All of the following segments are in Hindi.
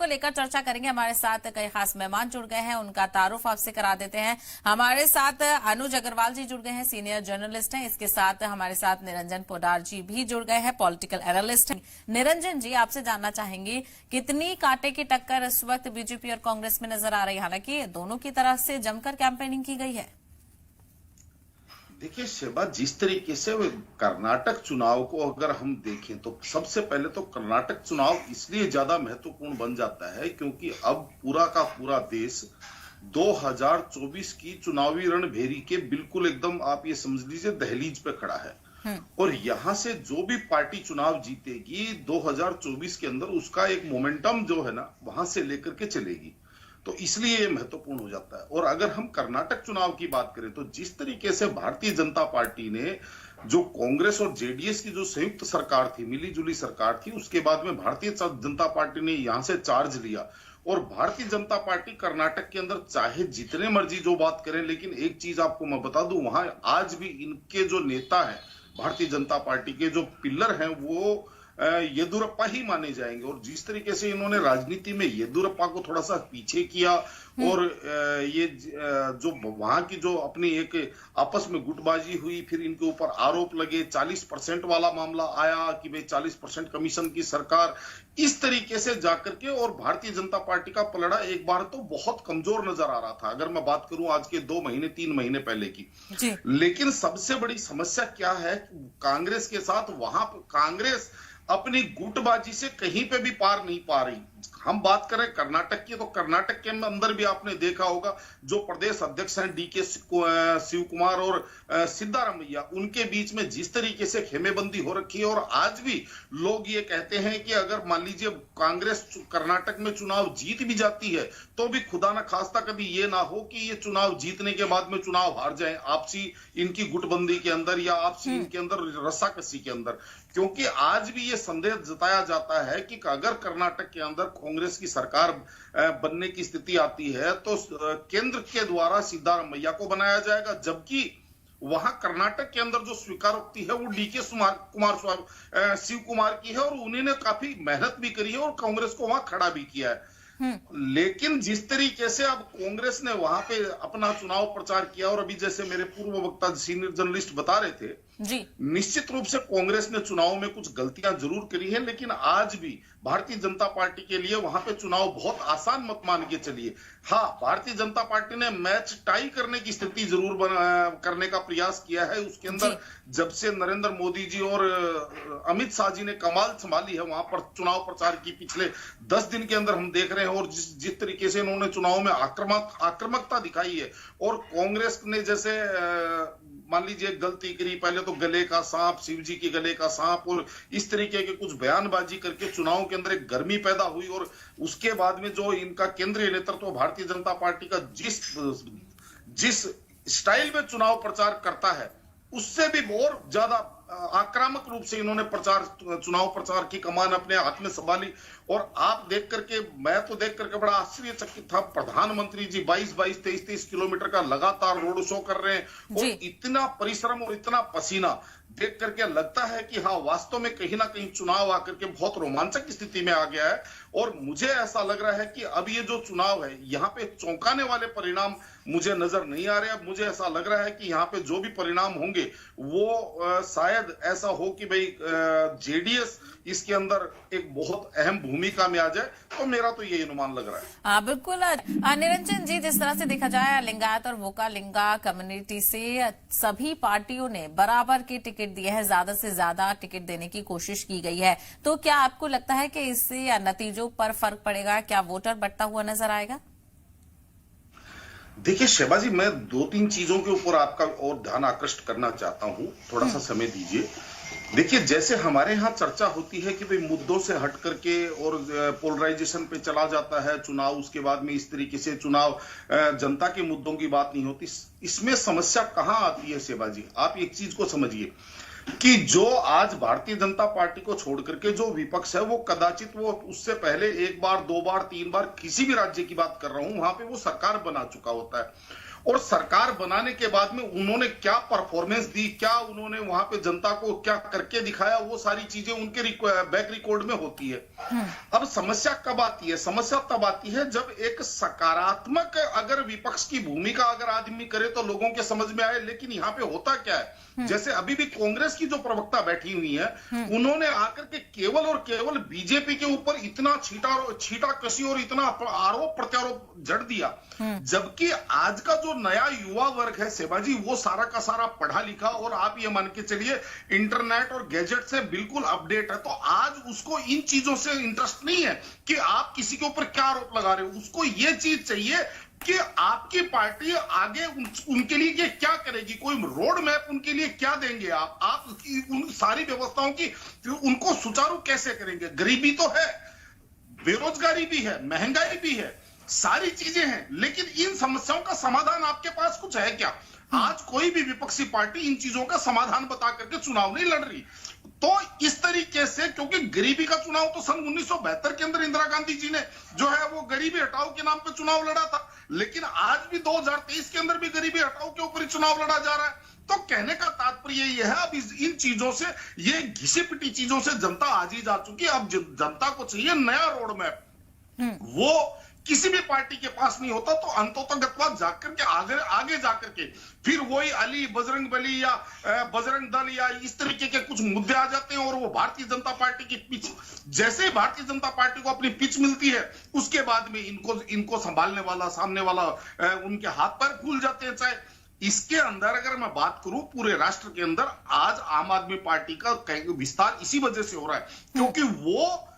को लेकर चर्चा करेंगे। हमारे साथ कई खास मेहमान जुड़ गए हैं, उनका तारुफ आपसे करा देते हैं। हमारे साथ अनुज अग्रवाल जी जुड़ गए हैं, सीनियर जर्नलिस्ट हैं। इसके साथ हमारे साथ निरंजन पोडार जी भी जुड़ गए हैं, पॉलिटिकल एनालिस्ट हैं। निरंजन जी, आपसे जानना चाहेंगे कितनी कांटे की टक्कर इस वक्त बीजेपी और कांग्रेस में नजर आ रही है? हालांकि दोनों की तरफ से जमकर कैंपेनिंग की गई है। देखिए शहबाज, जिस तरीके से कर्नाटक चुनाव को अगर हम देखें तो सबसे पहले तो कर्नाटक चुनाव इसलिए ज्यादा महत्वपूर्ण बन जाता है क्योंकि अब पूरा का पूरा देश 2024 की चुनावी रणभेरी के बिल्कुल एकदम आप ये समझ लीजिए दहलीज पे खड़ा है। और यहां से जो भी पार्टी चुनाव जीतेगी 2024 के अंदर उसका एक मोमेंटम जो है ना वहां से लेकर के चलेगी, तो इसलिए ये महत्वपूर्ण हो जाता है। और अगर हम कर्नाटक चुनाव की बात करें तो जिस तरीके से भारतीय जनता पार्टी ने जो कांग्रेस और जेडीएस की जो संयुक्त सरकार थी, मिली जुली सरकार थी, उसके बाद में भारतीय जनता पार्टी ने यहां से चार्ज लिया और भारतीय जनता पार्टी कर्नाटक के अंदर चाहे जितने मर्जी जो बात करें, लेकिन एक चीज आपको मैं बता दूं, वहां आज भी इनके जो नेता हैं भारतीय जनता पार्टी के जो पिलर हैं वो येदुरप्पा ही माने जाएंगे। और जिस तरीके से इन्होंने राजनीति में येदुरप्पा को थोड़ा सा पीछे किया और ये जो वहां की जो अपनी एक आपस में गुटबाजी हुई, फिर इनके ऊपर आरोप लगे, 40% वाला मामला आया कि भाई 40% कमीशन की सरकार, इस तरीके से जाकर के और भारतीय जनता पार्टी का पलड़ा एक बार तो बहुत कमजोर नजर आ रहा था, अगर मैं बात करूं आज के 2 महीने 3 महीने पहले की। लेकिन सबसे बड़ी समस्या क्या है, कांग्रेस के साथ वहां कांग्रेस अपनी गुटबाजी से कहीं पे भी पार नहीं पा रही। हम बात करें कर्नाटक की तो कर्नाटक के अंदर भी आपने देखा होगा जो प्रदेश अध्यक्ष हैं डीके शिव कुमार और सिद्धारमैया, उनके बीच में जिस तरीके से खेमेबंदी हो रखी है। और आज भी लोग ये कहते हैं कि अगर मान लीजिए कांग्रेस कर्नाटक में चुनाव जीत भी जाती है तो भी खुदा ना खास्ता कभी ये ना हो कि ये चुनाव जीतने के बाद में चुनाव हार जाए आपसी इनकी गुटबंदी के अंदर या आपसी इनके अंदर रस्साकसी के अंदर। क्योंकि आज भी ये संदेह जताया जाता है कि अगर कर्नाटक के अंदर कांग्रेस की सरकार बनने की स्थिति आती है तो केंद्र के द्वारा सिद्धारमैया को बनाया जाएगा, जबकि वहां कर्नाटक के अंदर जो स्वीकारोक्ति है वो डीके शिव कुमार की है और उन्होंने काफी मेहनत भी करी है और कांग्रेस को वहां खड़ा भी किया है। लेकिन जिस तरीके से अब कांग्रेस ने वहां पे अपना चुनाव प्रचार किया और अभी जैसे मेरे पूर्व वक्ता सीनियर जर्नलिस्ट बता रहे थे जी, निश्चित रूप से कांग्रेस ने चुनाव में कुछ गलतियां जरूर करी है, लेकिन आज भी भारतीय जनता पार्टी के लिए वहां पे चुनाव बहुत आसान मत मान के चलिए। हाँ, भारतीय जनता पार्टी ने मैच टाई करने की स्थिति जरूर करने का प्रयास किया है। उसके अंदर जब से नरेंद्र मोदी जी और अमित शाह जी ने कमाल संभाली है वहां पर चुनाव प्रचार की पिछले 10 दिन के अंदर हम देख रहे हैं और जिस तरीके से इन्होंने चुनाव में आक्रामकता दिखाई है। और कांग्रेस ने जैसे मान लीजिए गलती करी, पहले तो गले का सांप, शिव जी के गले का सांप और इस तरीके के कुछ बयानबाजी करके चुनाव के अंदर एक गर्मी पैदा हुई। और उसके बाद में जो इनका केंद्रीय नेतृत्व भारतीय जनता पार्टी का जिस स्टाइल में चुनाव प्रचार करता है उससे भी बहुत ज्यादा आक्रामक रूप से इन्होंने चुनाव प्रचार की कमान अपने हाथ में संभाली। और आप देख करके, मैं तो देख करके बड़ा आश्चर्यचकित था, प्रधानमंत्री जी 22-22, 23-23 किलोमीटर का लगातार रोड शो कर रहे हैं और इतना परिश्रम और इतना पसीना देख करके लगता है कि हाँ, वास्तव में कहीं ना कहीं चुनाव आकर के बहुत रोमांचक स्थिति में आ गया है। और मुझे ऐसा लग रहा है कि अब ये जो चुनाव है यहाँ पे चौंकाने वाले परिणाम मुझे नजर नहीं आ रहे। अब मुझे ऐसा लग रहा है कि यहाँ पे जो भी परिणाम होंगे वो शायद ऐसा हो कि भाई जेडीएस इसके अंदर एक बहुत अहम भूमिका में आ जाए, तो मेरा तो ये अनुमान लग रहा है। हाँ बिल्कुल। निरंजन जी, जिस तरह से देखा जाए लिंगायत और वोकालिंगा कम्युनिटी से सभी पार्टियों ने बराबर के टिकट दिए हैं, ज्यादा से ज्यादा टिकट देने की कोशिश की गई है, तो क्या आपको लगता है कि इससे नतीजों पर फर्क पड़ेगा? क्या वोटर बढ़ता हुआ नजर आएगा? देखिए शहबाजी, मैं 2-3 चीजों के ऊपर आपका और ध्यान आकृष्ट करना चाहता हूं, थोड़ा सा समय दीजिए। देखिए, जैसे हमारे यहाँ चर्चा होती है कि भाई मुद्दों से हट करके और पोलराइजेशन पे चला जाता है चुनाव, उसके बाद में इस तरीके से चुनाव जनता के मुद्दों की बात नहीं होती। इसमें समस्या कहाँ आती है शहबाजी? आप एक चीज को समझिए कि जो आज भारतीय जनता पार्टी को छोड़ करके जो विपक्ष है वो कदाचित वो उससे पहले 1 बार 2 बार 3 बार किसी भी राज्य की बात कर रहा हूं वहां पे वो सरकार बना चुका होता है। और सरकार बनाने के बाद में उन्होंने क्या परफॉर्मेंस दी, क्या उन्होंने वहां पे जनता को क्या करके दिखाया, वो सारी चीजें उनके बैक रिकॉर्ड में होती है। अब समस्या कब आती है? समस्या तब आती है जब एक सकारात्मक अगर विपक्ष की भूमिका अगर आदमी करे तो लोगों के समझ में आए। लेकिन यहाँ पे होता क्या है, जैसे अभी भी कांग्रेस की जो प्रवक्ता बैठी हुई है, उन्होंने आकर के केवल और केवल बीजेपी के ऊपर इतना छीटा कसी और इतना आरोप प्रत्यारोप जड़ दिया, जबकि आज का जो नया युवा वर्ग है सेवाजी, वो सारा का सारा पढ़ा लिखा और आप ये मान के चलिए इंटरनेट और गैजेट से बिल्कुल अपडेट है। तो आज उसको इन चीजों से इंटरेस्ट नहीं है कि आप किसी के ऊपर क्या आरोप लगा रहे हो। उसको ये चीज चाहिए कि आपकी पार्टी आगे उनके लिए ये क्या करेगी, कोई रोड मैप उनके लिए क्या देंगे आप उन सारी व्यवस्थाओं की उनको सुचारू कैसे करेंगे। गरीबी तो है, बेरोजगारी भी है, महंगाई भी है, सारी चीजें हैं, लेकिन इन समस्याओं का समाधान आपके पास कुछ है क्या? आज कोई भी विपक्षी पार्टी इन चीजों का समाधान बता करके चुनाव नहीं लड़ रही। तो इस तरीके से, क्योंकि गरीबी का चुनाव तो सन 1972 के अंदर इंदिरा गांधी जी ने जो है वो गरीबी हटाओ के नाम पे चुनाव लड़ा था, लेकिन आज भी 2023 के अंदर भी गरीबी हटाओ के ऊपर ही चुनाव लड़ा जा रहा है। तो कहने का तात्पर्य ये है, अब इन चीजों से, ये घिसी पिटी चीजों से जनता आज ही जा चुकी है। अब जनता को चाहिए नया रोड मैप, वो किसी भी पार्टी के पास नहीं होता। तो अंतोतगतवाद जाकर के आगे जाकर के फिर वही अली, बजरंग बली या बजरंग दल या इस तरीके के कुछ मुद्दे आ जाते हैं और वो भारतीय जनता पार्टी की पिच, जैसे ही भारतीय जनता पार्टी को अपनी पिच मिलती है, उसके बाद में इनको संभालने वाला, सामने वाला, उनके हाथ पैर फूल जाते हैं। चाहे इसके अंदर अगर मैं बात करूं पूरे राष्ट्र के अंदर, आज आम आदमी पार्टी का विस्तार इसी वजह से हो रहा है, क्योंकि वो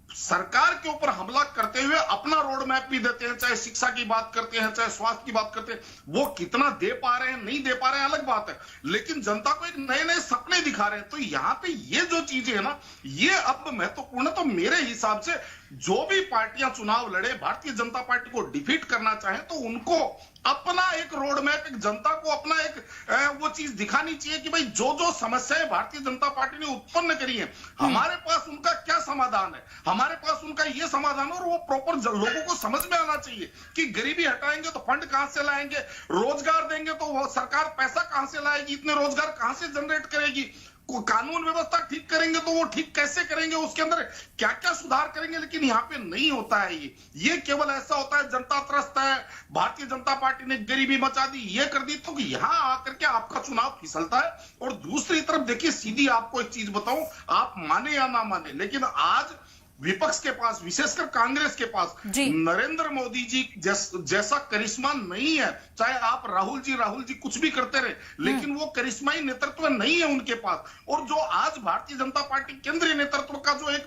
सरकार के ऊपर हमला करते हुए अपना रोड मैप भी देते हैं। चाहे शिक्षा की बात करते हैं, चाहे स्वास्थ्य की बात करते हैं, वो कितना दे पा रहे हैं, नहीं दे पा रहे हैं अलग बात है, लेकिन जनता को एक नए नए सपने दिखा रहे हैं। तो यहाँ पे ये जो चीजें है ना, ये अब महत्वपूर्ण है। तो मेरे हिसाब से जो भी पार्टियां चुनाव लड़े, भारतीय जनता पार्टी को डिफीट करना चाहे, तो उनको अपना एक रोड मैप, एक जनता को अपना एक वो चीज दिखानी चाहिए कि भाई जो समस्याएं भारतीय जनता पार्टी ने उत्पन्न करी है, हमारे पास उनका क्या समाधान है, हमारे पास उनका ये समाधान। और वो प्रॉपर लोगों को समझ में आना चाहिए कि गरीबी हटाएंगे तो फंड कहां से लाएंगे, रोजगार देंगे तो वो सरकार पैसा कहां से लाएगी, इतने रोजगार कहां से जनरेट करेगी, कानून व्यवस्था ठीक करेंगे तो वो ठीक कैसे करेंगे, उसके अंदर क्या क्या सुधार करेंगे। लेकिन यहाँ पे नहीं होता है ये केवल ऐसा होता है जनता त्रस्त है, भारतीय जनता पार्टी ने गरीबी मचा दी, ये कर दी, तो यहाँ आकर के आपका चुनाव फिसलता है। और दूसरी तरफ देखिए, सीधी आपको एक चीज बताऊं, आप माने या ना माने, लेकिन आज विपक्ष के पास, विशेषकर कांग्रेस के पास नरेंद्र मोदी जी जैसा करिश्मा नहीं है। चाहे आप राहुल जी कुछ भी करते रहे, लेकिन वो करिश्माई नेतृत्व नहीं है उनके पास। और जो आज भारतीय जनता पार्टी केंद्रीय नेतृत्व का जो एक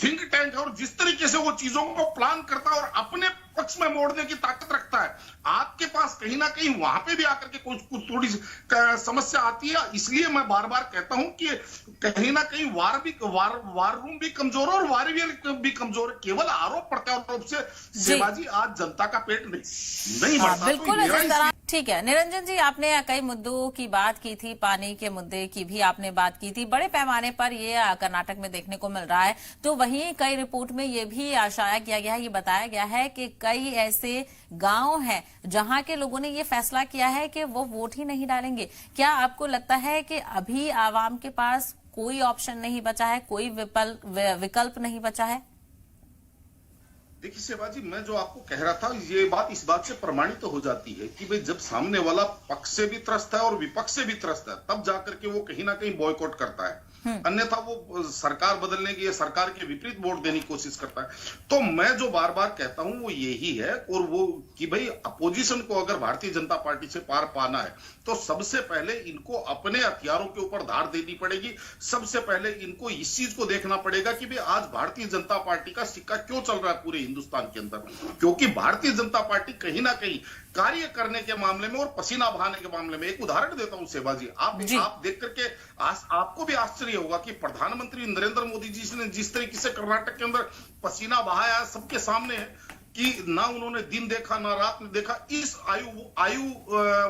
थिंक टैंक है, और जिस तरीके से वो चीजों को प्लान करता है और अपने पक्ष में मोड़ने की ताकत रखता है, आपके पास कहीं ना कहीं वहां पे भी आकर के कुछ थोड़ी समस्या आती है। इसलिए मैं बार बार कहता हूं कि कहीं ना कहीं वार रूम भी कमजोर है और वारवियर भी कमजोर है। केवल आरोप प्रत्यारोप से सेवाजी आज जनता का पेट नहीं भरता। बिल्कुल ठीक है। निरंजन जी, आपने कई मुद्दों की बात की थी, पानी के मुद्दे की भी आपने बात की थी, बड़े पैमाने पर ये कर्नाटक में देखने को मिल रहा है। तो वहीं कई रिपोर्ट में ये भी आशाया किया गया है, ये बताया गया है कि कई ऐसे गांव हैं जहां के लोगों ने ये फैसला किया है कि वो वोट ही नहीं डालेंगे। क्या आपको लगता है कि अभी आवाम के पास कोई ऑप्शन नहीं बचा है, कोई विकल्प नहीं बचा है? देखिए सेवाजी, मैं जो आपको कह रहा था, ये बात इस बात से प्रमाणित तो हो जाती है कि भाई जब सामने वाला पक्ष से भी त्रस्त है और विपक्ष से भी त्रस्त है, तब जाकर के वो कहीं ना कहीं बॉयकॉट करता है, अन्यथा वो सरकार बदलने की या सरकार के विपरीत वोट देने की कोशिश करता है। तो मैं जो बार बार कहता हूं वो यही है, और वो कि भाई अपोजिशन को अगर भारतीय जनता पार्टी से पार पाना है, तो सबसे पहले इनको अपने हथियारों के ऊपर धार देनी पड़ेगी। सबसे पहले इनको इस चीज को देखना पड़ेगा कि भाई आज भारतीय जनता पार्टी का सिक्का क्यों चल रहा है पूरे हिंदुस्तान के अंदर, क्योंकि भारतीय जनता पार्टी कहीं ना कहीं कार्य करने के मामले में और पसीना बहाने के मामले में, एक उदाहरण देता हूं सेवाजी, आप देख करके आपको भी आश्चर्य होगा कि प्रधानमंत्री नरेंद्र मोदी जी ने जिस तरीके से कर्नाटक के अंदर पसीना बहाया, सबके सामने है कि ना उन्होंने दिन देखा ना रात में देखा। इस आयु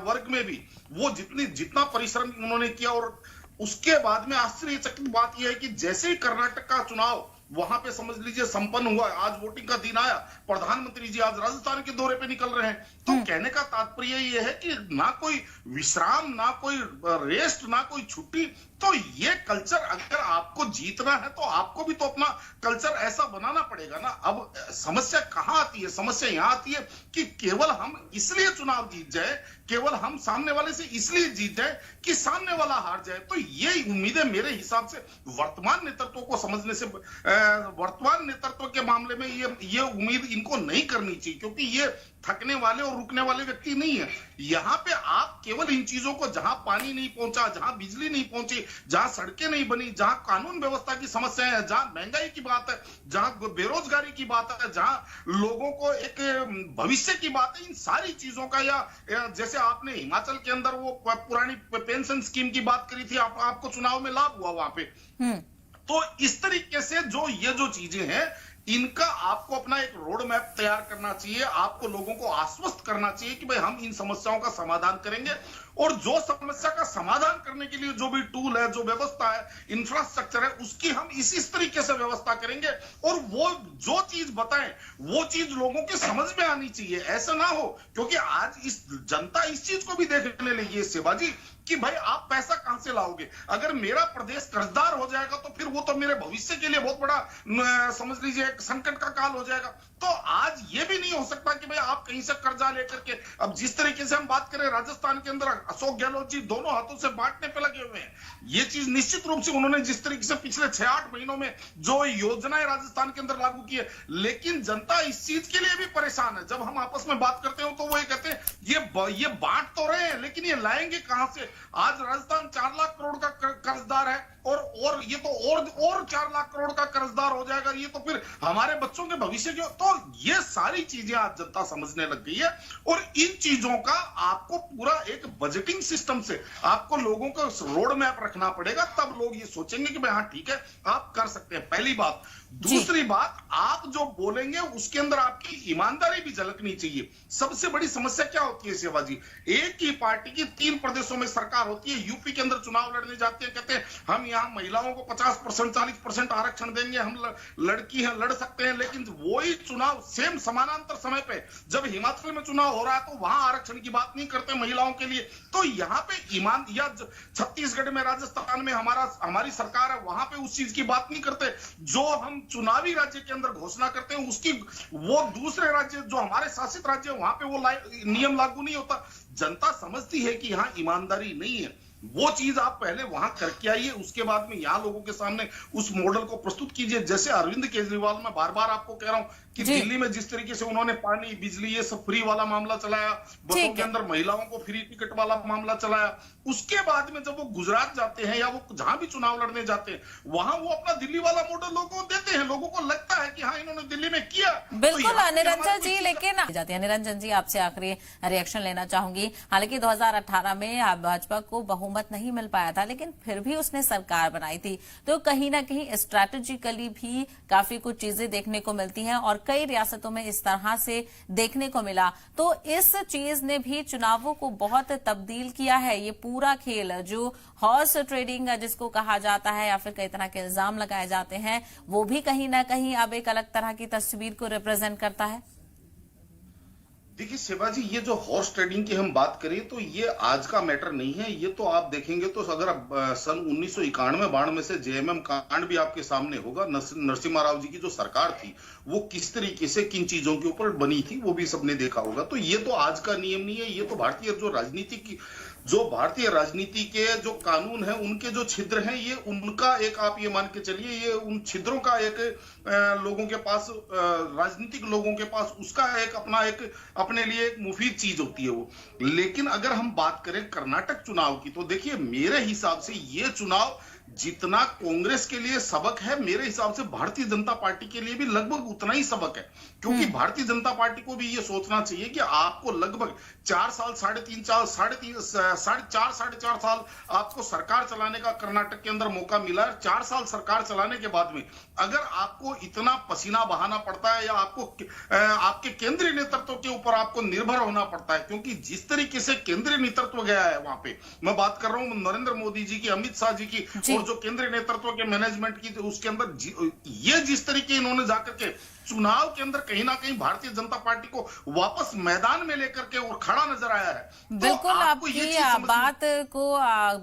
वर्ग में भी वो जितना परिश्रम उन्होंने किया, और उसके बाद में आश्चर्यचकित बात यह है कि जैसे ही कर्नाटक का चुनाव वहां पे समझ लीजिए संपन्न हुआ। आज वोटिंग का दिन आया, प्रधानमंत्री जी आज राजस्थान के दौरे पे निकल रहे हैं। तो कहने का तात्पर्य ये है कि ना कोई विश्राम, ना कोई रेस्ट, ना कोई छुट्टी। तो ये कल्चर अगर आपको जीतना है तो आपको भी तो अपना कल्चर ऐसा बनाना पड़ेगा ना। अब समस्या कहां आती है? समस्या यहां आती है कि केवल हम इसलिए चुनाव जीत जाए, केवल हम सामने वाले से इसलिए जीत जाए कि सामने वाला हार जाए। तो ये उम्मीदें मेरे हिसाब से वर्तमान नेतृत्व को समझने से, वर्तमान नेतृत्व के मामले में ये उम्मीद इनको नहीं करनी चाहिए, क्योंकि ये थकने वाले और रुकने वाले व्यक्ति नहीं है। यहां पे आप केवल इन चीजों को, जहां पानी नहीं पहुंचा, जहां बिजली नहीं पहुंची, जहां सड़कें नहीं बनी, जहां कानून व्यवस्था की समस्याएं है, जहां महंगाई की बात है, जहां बेरोजगारी की बात है, जहां लोगों को एक भविष्य की बात है, इन सारी चीजों का, या जैसे आपने हिमाचल के अंदर वो पुरानी पेंशन स्कीम की बात करी थी, आपको चुनाव में लाभ हुआ वहां पे। तो इस तरीके से ये जो चीजें हैं, इनका आपको अपना एक रोड मैप तैयार करना चाहिए। आपको लोगों को आश्वस्त करना चाहिए कि भाई हम इन समस्याओं का समाधान करेंगे, और जो समस्या का समाधान करने के लिए जो भी टूल है, जो व्यवस्था है, इंफ्रास्ट्रक्चर है, उसकी हम इस तरीके से व्यवस्था करेंगे। और वो जो चीज बताएं वो चीज लोगों की समझ में आनी चाहिए। ऐसा ना हो, क्योंकि आज इस जनता इस चीज को भी देखने लगी है शिवाजी कि भाई आप पैसा कहां से लाओगे। अगर मेरा प्रदेश कर्जदार हो जाएगा तो फिर वो तो मेरे भविष्य के लिए बहुत बड़ा समझ लीजिए एक संकट का काल हो जाएगा। तो आज ये भी नहीं हो सकता कि भाई आप कहीं से कर्जा लेकर के, अब जिस तरीके से हम बात करें राजस्थान के अंदर अशोक गहलोत जी दोनों हाथों से बांटने पे लगे हुए हैं। ये चीज निश्चित रूप से उन्होंने जिस तरीके से पिछले 6-8 महीनों में जो योजनाएं राजस्थान के अंदर लागू की है, लेकिन जनता इस चीज के लिए भी परेशान है। जब हम आपस में बात करते हो तो वो ये कहते हैं ये बांट तो रहे हैं, लेकिन ये लाएंगे कहां से। आज राजस्थान 4 लाख करोड़ का कर्जदार है, और ये तो और 4 लाख करोड़ का कर्जदार हो जाएगा। ये तो फिर हमारे बच्चों के भविष्य की, तो ये सारी चीजें आज जनता समझने लग गई है। और इन चीजों का आपको पूरा एक बजटिंग सिस्टम से आपको लोगों को रोड मैप रखना पड़ेगा, तब लोग ये सोचेंगे कि भाई हाँ ठीक है आप कर सकते हैं। पहली बात। दूसरी बात, आप जो बोलेंगे उसके अंदर आपकी ईमानदारी भी झलकनी चाहिए। सबसे बड़ी समस्या क्या होती है शिवाजी, एक ही पार्टी की 3 प्रदेशों में सरकार होती है। यूपी के अंदर चुनाव लड़ने जाते हैं, कहते हैं हम यहाँ महिलाओं को 50%, 40% आरक्षण देंगे, हम लड़की हैं लड़ सकते हैं। लेकिन वही चुनाव सेम समानांतर समय पे जब हिमाचल में चुनाव हो रहा है तो वहां आरक्षण की बात नहीं करते महिलाओं के लिए। तो यहाँ पे ईमान, या छत्तीसगढ़ में, राजस्थान में हमारी सरकार है, वहां पे उस चीज की बात नहीं करते। जो हम चुनावी राज्य के अंदर घोषणा करते हैं उसकी वो दूसरे राज्य, जो हमारे शासित राज्य, वहां पे वो नियम लागू नहीं होता। जनता समझती है कि यहाँ ईमानदारी नहीं है। वो चीज आप पहले वहां करके आइए, उसके बाद में यहाँ लोगों के सामने उस मॉडल को प्रस्तुत कीजिए। जैसे अरविंद केजरीवाल, मैं बार बार आपको कह रहा हूं कि दिल्ली में जिस तरीके से उन्होंने पानी, बिजली, ये सब फ्री वाला मामला चलाया, बसों के अंदर महिलाओं को फ्री टिकट वाला मामला चलाया, उसके बाद में जब वो गुजरात जाते हैं या वो जहां भी चुनाव लड़ने जाते हैं, वहां वो अपना दिल्ली वाला मॉडल लोगों को देते हैं। लोगों को लगता है कि हाँ इन्होंने दिल्ली में किया। बिल्कुल निरंजन जी, लेकिन जाती है निरंजन जी, आपसे आखिरी रिएक्शन लेना चाहूंगी। हालांकि 2018 में भाजपा को बहुमत नहीं मिल पाया था, लेकिन फिर भी उसने सरकार बनाई थी। तो कहीं ना कहीं स्ट्रैटेजिकली भी काफी कुछ चीजें देखने को मिलती हैं, और कई रियासतों में इस तरह से देखने को मिला। तो इस चीज ने भी चुनावों को बहुत तब्दील किया है। ये पूरा खेल जो हॉर्स ट्रेडिंग जिसको कहा जाता है, या फिर कई तरह के इल्जाम लगाए जाते हैं, वो भी कहीं ना कहीं अब एक अलग तरह की तस्वीर को रिप्रेजेंट करता है। देखिए शिवाजी, ये जो हॉर्स ट्रेडिंग की हम बात करें तो ये आज का मैटर नहीं है। ये तो आप देखेंगे तो अगर सन 1991-92 से जेएमएम कांड भी आपके सामने होगा। नरसिम्हा राव जी की जो सरकार थी वो किस तरीके से किन चीजों के ऊपर बनी थी वो भी सबने देखा होगा। तो ये तो आज का नियम नहीं है। ये तो भारतीय राजनीति के जो कानून है, उनके जो छिद्र हैं, ये उनका एक, आप ये मान के चलिए, ये उन छिद्रों का एक लोगों के पास, राजनीतिक लोगों के पास उसका एक अपने लिए एक मुफीद चीज होती है वो। लेकिन अगर हम बात करें कर्नाटक चुनाव की, तो देखिए मेरे हिसाब से ये चुनाव जितना कांग्रेस के लिए सबक है, मेरे हिसाब से भारतीय जनता पार्टी के लिए भी लगभग उतना ही सबक है। क्योंकि भारतीय जनता पार्टी को भी ये सोचना चाहिए कि आपको लगभग 4 साल, 4.5 साल आपको सरकार चलाने का कर्नाटक के अंदर मौका मिला है। 4 साल सरकार चलाने के बाद में अगर आपको इतना पसीना बहाना पड़ता है, या आपको आपके केंद्रीय नेतृत्व के ऊपर आपको निर्भर होना पड़ता है, क्योंकि जिस तरीके से केंद्रीय नेतृत्व गया है वहां पे, मैं बात कर रहा हूं नरेंद्र मोदी जी की, अमित शाह जी की, और और जो केंद्रीय नेतृत्व के मैनेजमेंट की उसके अंदर ये जिस तरीके इन्होंने जाकर के चुनाव के अंदर कहीं ना कहीं भारतीय जनता पार्टी को वापस मैदान में लेकर के और खड़ा नजर आया है। बिल्कुल, तो आपकी बात को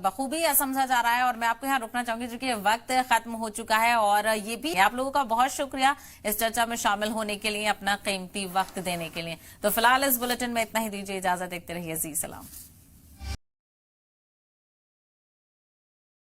बखूबी समझा जा रहा है और मैं आपको यहाँ रुकना चाहूंगी क्योंकि वक्त खत्म हो चुका है। और ये भी आप लोगों का बहुत शुक्रिया इस चर्चा में शामिल होने के लिए, अपना कीमती वक्त देने के लिए। तो फिलहाल इस बुलेटिन में इतना ही, दीजिए इजाजत, देखते रहिए जी सलाम।